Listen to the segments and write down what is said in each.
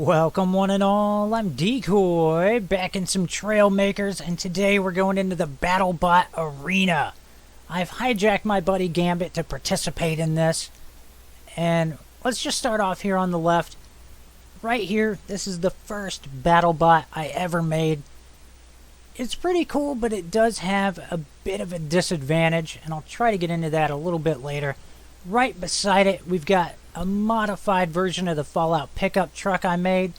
Welcome one and all, I'm Decoy, back in some Trailmakers, and today we're going into the Battlebot arena. I've hijacked my buddy Gambit to participate in this, and let's just start off here on the left. Right here, this is the first Battlebot I ever made. It's pretty cool, but it does have a bit of a disadvantage, and I'll try to get into that a little bit later. Right beside it, we've got a modified version of the Fallout pickup truck I made,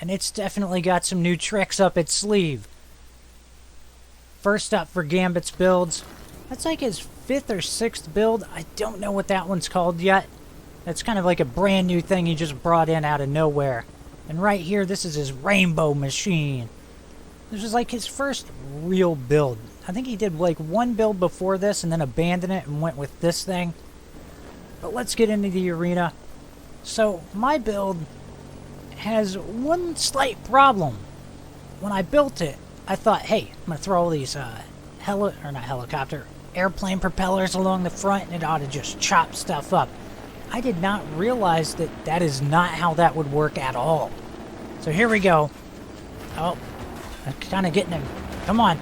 and it's definitely got some new tricks up its sleeve. First up for Gambit's builds, that's like his 5th or 6th build. I don't know what that one's called yet. That's kind of like a brand new thing he just brought in out of nowhere. And right here, this is his rainbow machine. This was like his first real build. I think he did like one build before this and then abandoned it and went with this thing. But let's get into the arena. So my build has one slight problem. When I built it, I thought, hey, I'm going to throw all these airplane propellers along the front and it ought to just chop stuff up. I did not realize that that is not how that would work at all. So here we go. Oh, I'm kind of getting him. Come on,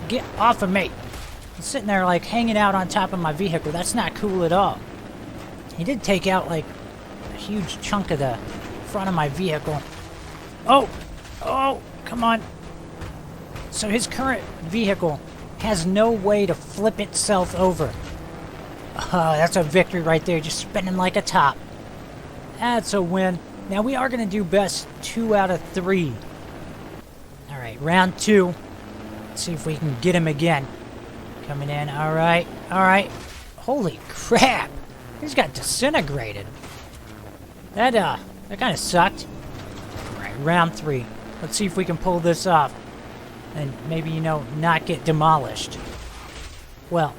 get off of me. He's sitting there like hanging out on top of my vehicle. That's not cool at all. He did take out like a huge chunk of the front of my vehicle. Oh, come on. So his current vehicle has no way to flip itself over. Oh, that's a victory right there, just spinning like a top. That's a win. Now we are going to do best 2 out of 3. All right, round 2. Let's see if we can get him again. Coming in, all right. Holy crap. He's got disintegrated. That kind of sucked. Alright, round 3. Let's see if we can pull this off. And maybe, not get demolished. Well,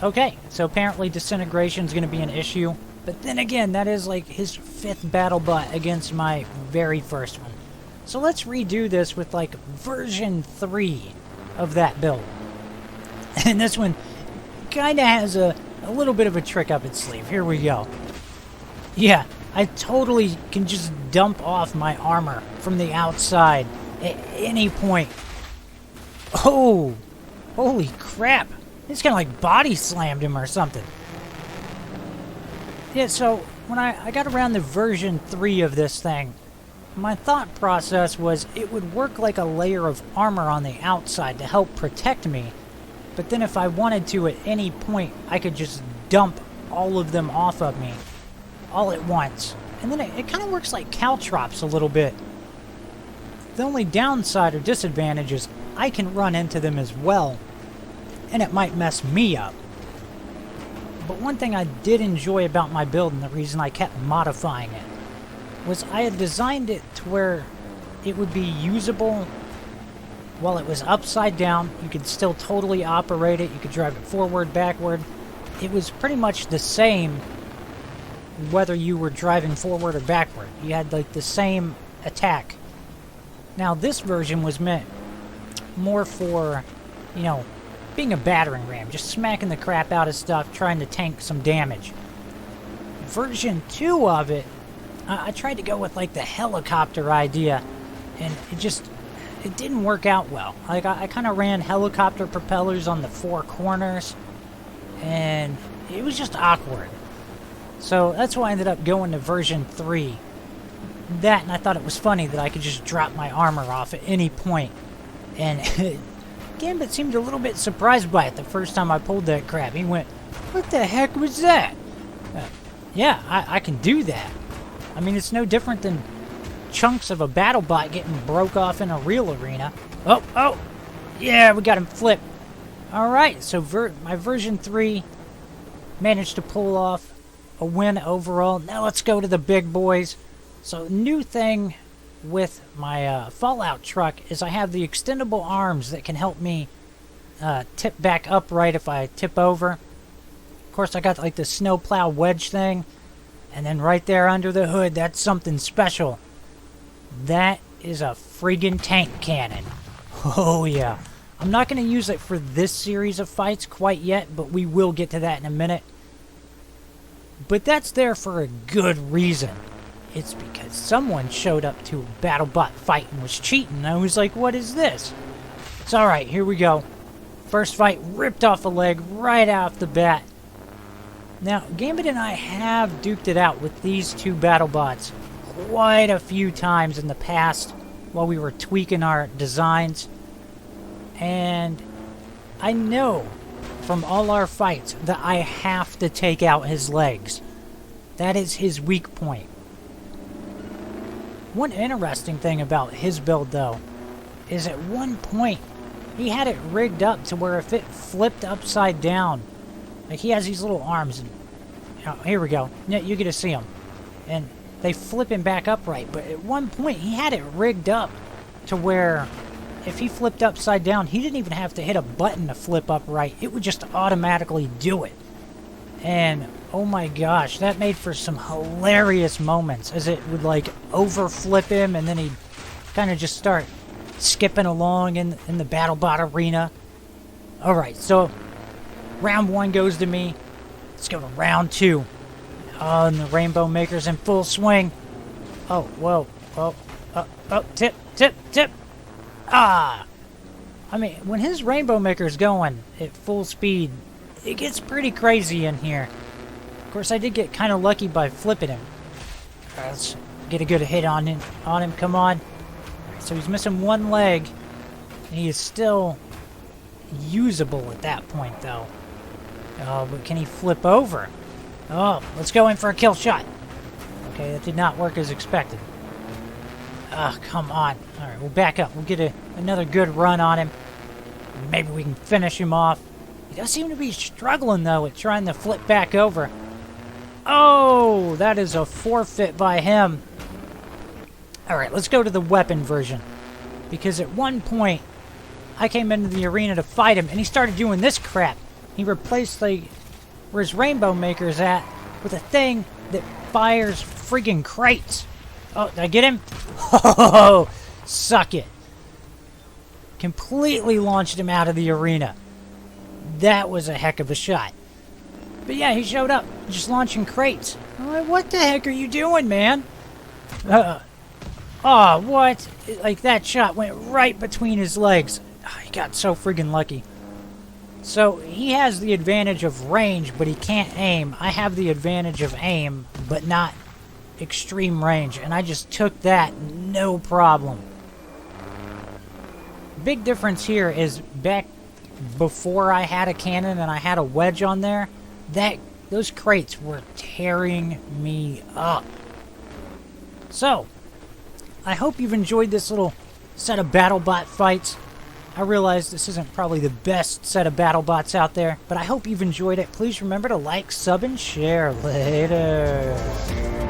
okay. So apparently disintegration's going to be an issue. But then again, that is like his 5th Battlebot against my very first one. So let's redo this with like version 3 of that build. And this one kind of has a little bit of a trick up its sleeve. Here we go. Yeah, I totally can just dump off my armor from the outside at any point. Oh, holy crap. It's kind of like body slammed him or something. Yeah, so when I got around the version 3 of this thing, my thought process was it would work like a layer of armor on the outside to help protect me. But then if I wanted to at any point, I could just dump all of them off of me all at once. And then it kind of works like caltrops a little bit. The only downside or disadvantage is I can run into them as well, and it might mess me up. But one thing I did enjoy about my build, and the reason I kept modifying it, was I had designed it to where it would be usable while it was upside down. You could still totally operate it. You could drive it forward, backward. It was pretty much the same whether you were driving forward or backward. You had like the same attack. Now this version was meant more for, being a battering ram. Just smacking the crap out of stuff, trying to tank some damage. Version 2 of it, I tried to go with like the helicopter idea. And it didn't work out well. Like I kind of ran helicopter propellers on the 4 corners, and it was just awkward. So that's why I ended up going to version 3. That, and I thought it was funny that I could just drop my armor off at any point. And Gambit seemed a little bit surprised by it the first time I pulled that crap. He went, "What the heck was that?" Yeah, I can do that. I mean, it's no different than chunks of a Battlebot getting broke off in a real arena. Oh, yeah, we got him flipped. Alright, so my version 3 managed to pull off a win overall. Now let's go to the big boys. So new thing with my Fallout truck is I have the extendable arms that can help me tip back upright if I tip over. Of course, I got like the snowplow wedge thing. And then right there under the hood, that's something special. That is a friggin' tank cannon. Oh yeah. I'm not going to use it for this series of fights quite yet, but we will get to that in a minute. But that's there for a good reason. It's because someone showed up to a Battlebot fight and was cheating. I was like, what is this? It's alright, here we go. First fight, ripped off a leg right off the bat. Now, Gambit and I have duked it out with these two Battlebots quite a few times in the past while we were tweaking our designs. And I know from all our fights that I have to take out his legs. That is his weak point. One interesting thing about his build, though, is at one point he had it rigged up to where if it flipped upside down, like he has these little arms, and here we go. Yeah, you get to see them, and they flip him back upright. But at one point he had it rigged up to where if he flipped upside down, he didn't even have to hit a button to flip upright. It would just automatically do it. And oh my gosh, that made for some hilarious moments as it would like overflip him and then he'd kind of just start skipping along in the Battlebot arena. Alright, so round 1 goes to me. Let's go to round 2. Oh, and the Rainbow Maker's in full swing. Oh, whoa. Oh, tip. Ah! I mean, when his Rainbow Maker's going at full speed, it gets pretty crazy in here. Of course, I did get kind of lucky by flipping him. Let's get a good hit on him. Come on. So he's missing one leg. And he is still usable at that point, though. Oh, but can he flip over? Oh, let's go in for a kill shot. Okay, that did not work as expected. Oh, come on. Alright, we'll back up. We'll get another good run on him. Maybe we can finish him off. He does seem to be struggling, though, at trying to flip back over. Oh, that is a forfeit by him. Alright, let's go to the weapon version. Because at one point, I came into the arena to fight him, and he started doing this crap. He replaced where his Rainbow Maker's at with a thing that fires friggin' crates. Oh, did I get him? Oh, suck it. Completely launched him out of the arena. That was a heck of a shot. But yeah, he showed up, just launching crates. I'm like, what the heck are you doing, man? Oh, what? Like, that shot went right between his legs. Oh, he got so friggin' lucky. So, he has the advantage of range, but he can't aim. I have the advantage of aim, but not extreme range. And I just took that, no problem. Big difference here is back before I had a cannon and I had a wedge on there, those crates were tearing me up. So, I hope you've enjoyed this little set of Battlebot fights. I realize this isn't probably the best set of Battlebots out there, but I hope you've enjoyed it. Please remember to like, sub, and share. Later.